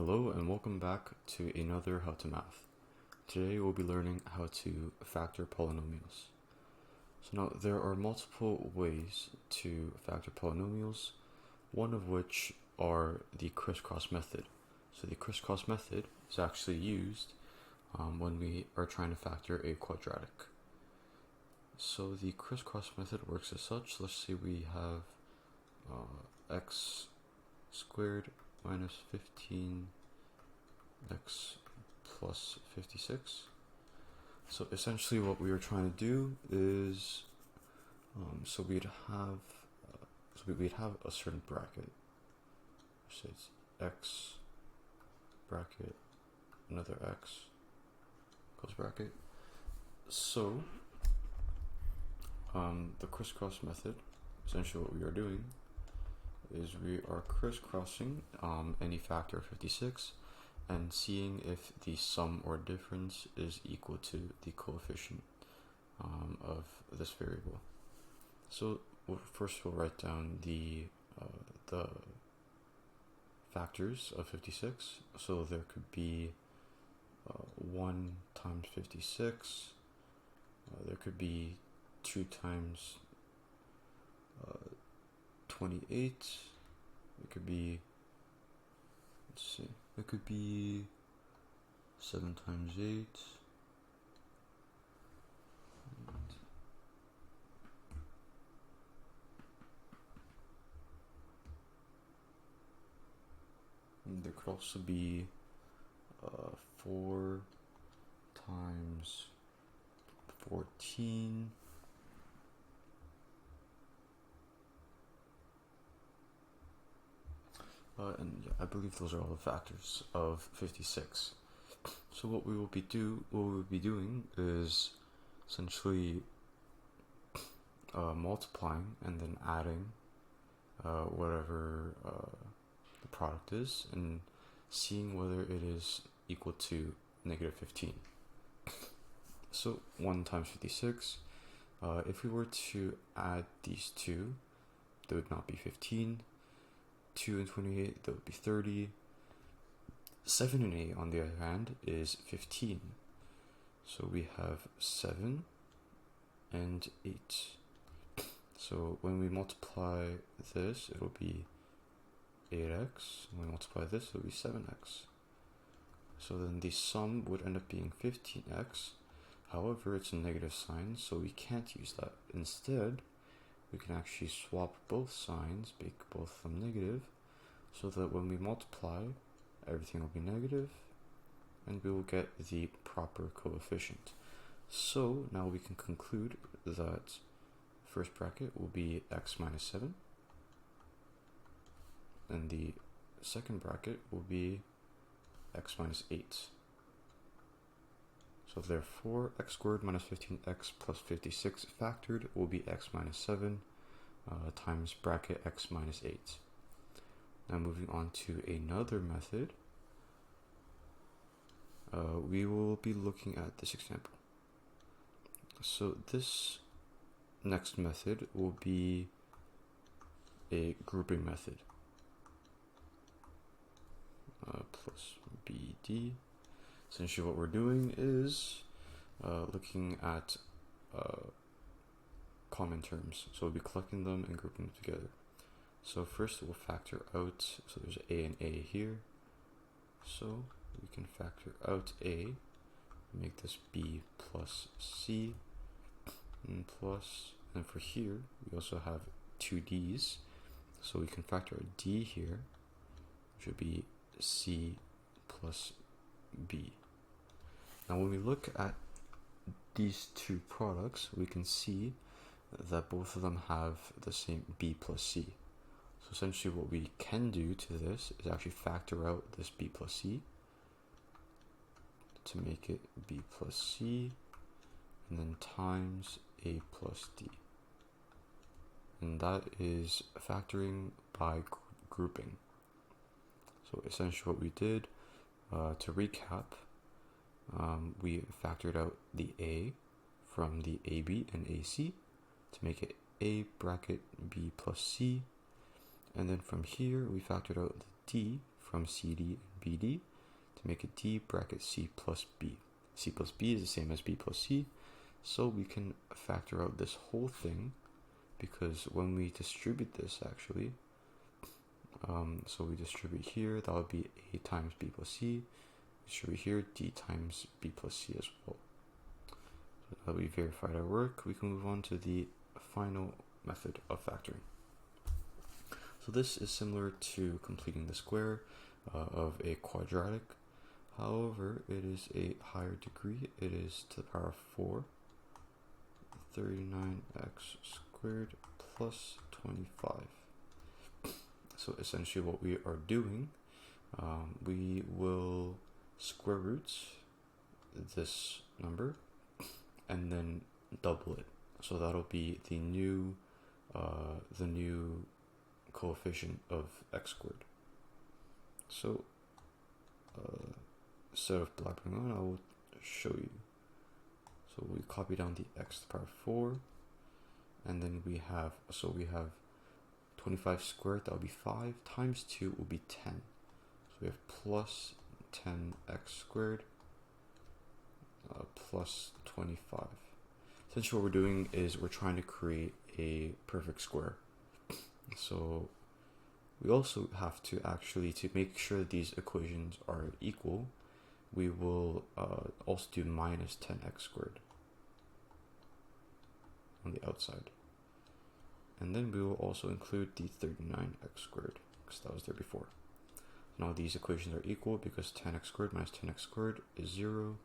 Hello and welcome back to another How to Math. Today we'll be learning how to factor polynomials. So now there are multiple ways to factor polynomials, one of which are the crisscross method. So the crisscross method is actually used when we are trying to factor a quadratic. So the crisscross method works as such. Let's say we have x squared minus 15x plus 56. So essentially what we are trying to do is we'd have a certain bracket. So it's x bracket another x close bracket. So the crisscross method, essentially what we are doing is we are crisscrossing any factor of 56 and seeing if the sum or difference is equal to the coefficient of this variable. So first we'll write down the factors of 56. So there could be 1 times 56, there could be 2 times 28, it could be, it could be 7 times 8, and there could also be 4 times 14, and yeah, I believe those are all the factors of 56. So what we will be doing is essentially multiplying and then adding whatever the product is and seeing whether it is equal to negative 15. So 1 times 56, if we were to add these two, that would not be 15. 2 and 28, that would be 30. 7 and 8, on the other hand, is 15. So we have 7 and 8. So when we multiply this, it'll be 8x. When we multiply this, it'll be 7x. So then the sum would end up being 15x. However, it's a negative sign, so we can't use that. Instead, we can actually swap both signs, make both of them negative, so that when we multiply, everything will be negative, and we will get the proper coefficient. So now we can conclude that first bracket will be x minus 7, and the second bracket will be x minus 8. So therefore, x squared minus 15x plus 56 factored will be x minus 7 times bracket x minus 8. Now moving on to another method, we will be looking at this example. So this next method will be a grouping method. Plus BD. Essentially what we're doing is looking at common terms. So we'll be collecting them and grouping them together. So first we'll factor out, so there's A and A here. So we can factor out A, make this B plus C, and plus, and for here, we also have two D's. So we can factor a D here, which would be C plus B. Now when we look at these two products, we can see that both of them have the same B plus C. So essentially what we can do to this is actually factor out this B plus C to make it B plus C, and then times A plus D. And that is factoring by grouping. So essentially what we did, to recap, we factored out the A from the AB and AC to make it A bracket B plus C, and then from here we factored out the D from CD and BD to make it D bracket C plus B. C plus B is the same as B plus C, so we can factor out this whole thing, because when we distribute this actually, so we distribute here, that would be A times B plus C, distribute here, D times B plus C as well. So now that we verified our work, we can move on to the final method of factoring. So this is similar to completing the square of a quadratic. However, it is a higher degree. It is to the power of 4, 39x squared plus 25. So essentially what we are doing, we will square root this number and then double it. So that'll be the new coefficient of x squared. So instead of blabbering on, I will show you. So we copy down the x to the power 4, and then we have 25 squared, that will be 5, times 2 will be 10. So we have plus 10x squared plus 25. Essentially what we're doing is we're trying to create a perfect square. So we also have to actually, to make sure that these equations are equal, we will also do minus 10x squared on the outside. And then we will also include the 39x squared, because that was there before. Now these equations are equal because 10x squared minus 10x squared is 0,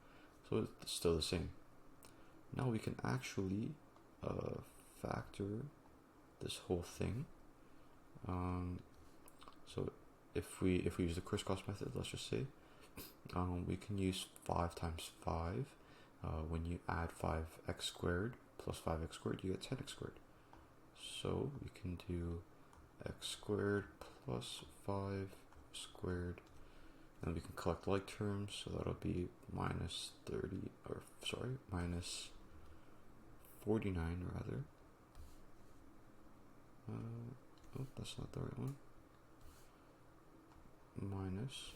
so it's still the same. Now we can actually factor this whole thing. So if we use the crisscross method, let's just say, we can use 5 times 5. When you add 5x squared plus 5x squared, you get 10x squared. So we can do x squared plus 5 squared, and we can collect like terms, so that'll be minus 49 rather. Oh, that's not the right one. Minus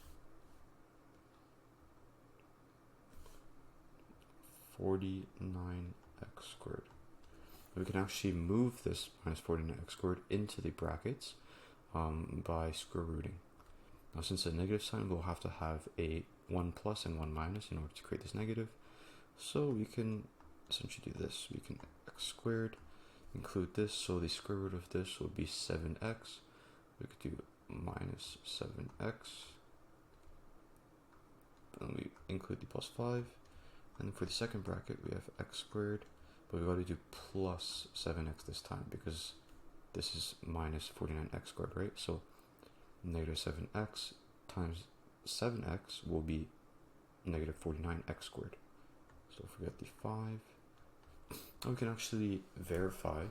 49x squared. We can actually move this minus 49x squared into the brackets by square rooting. Now since it's a negative sign, we'll have to have a 1 plus and 1 minus in order to create this negative. So we can essentially do this. We can x squared, include this, so the square root of this will be 7x. We could do minus 7x. Then we include the plus 5. And for the second bracket, we have x squared, but we've got to do plus 7x this time because this is minus 49x squared, right? So negative 7x times 7x will be negative 49x squared. So forget the 5. And we can actually verify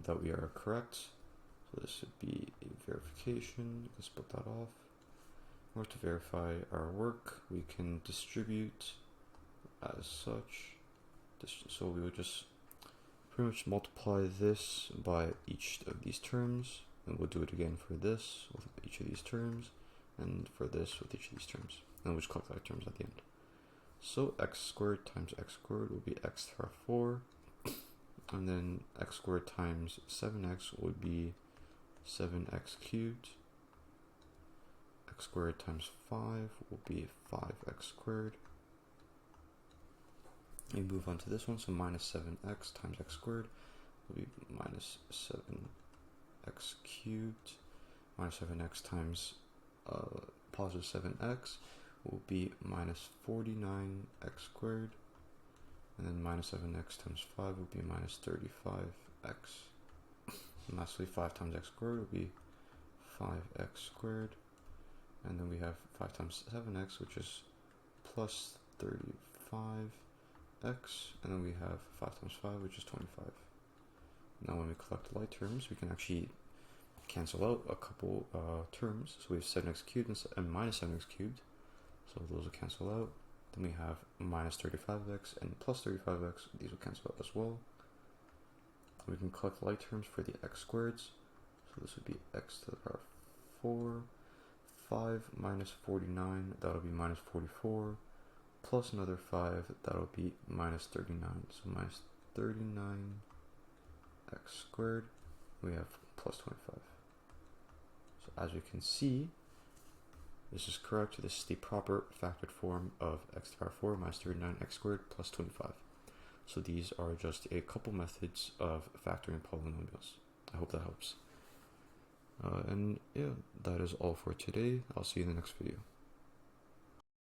that we are correct. So this would be a verification. Let's put that off. In order to verify our work, we can distribute as such. So we would just pretty much multiply this by each of these terms, and we'll do it again for this with each of these terms, and for this with each of these terms, and we'll just calculate terms at the end. So x squared times x squared will be x to the power 4, and then x squared times 7x would be 7x cubed. X squared times 5 will be 5x squared. We move on to this one, so minus 7x times x squared will be minus 7x cubed. Minus 7x times positive 7x will be minus 49x squared. And then minus 7x times 5 will be minus 35x. And lastly, 5 times x squared will be 5x squared. And then we have 5 times 7x, which is plus 35x, and then we have 5 times 5, which is 25. Now when we collect like terms, we can actually cancel out a couple terms. So we have 7x cubed and minus 7x cubed, so those will cancel out. Then we have minus 35x and plus 35x, these will cancel out as well. We can collect like terms for the x squareds, so this would be x to the power 4, 5 minus 49, that'll be minus 44, plus another 5, that'll be minus 39. So minus 39 x squared, we have plus 25. So as we can see, this is correct. This is the proper factored form of x to the power 4 minus 39x squared plus 25. So these are just a couple methods of factoring polynomials. I hope that helps. And yeah, that is all for today. I'll see you in the next video.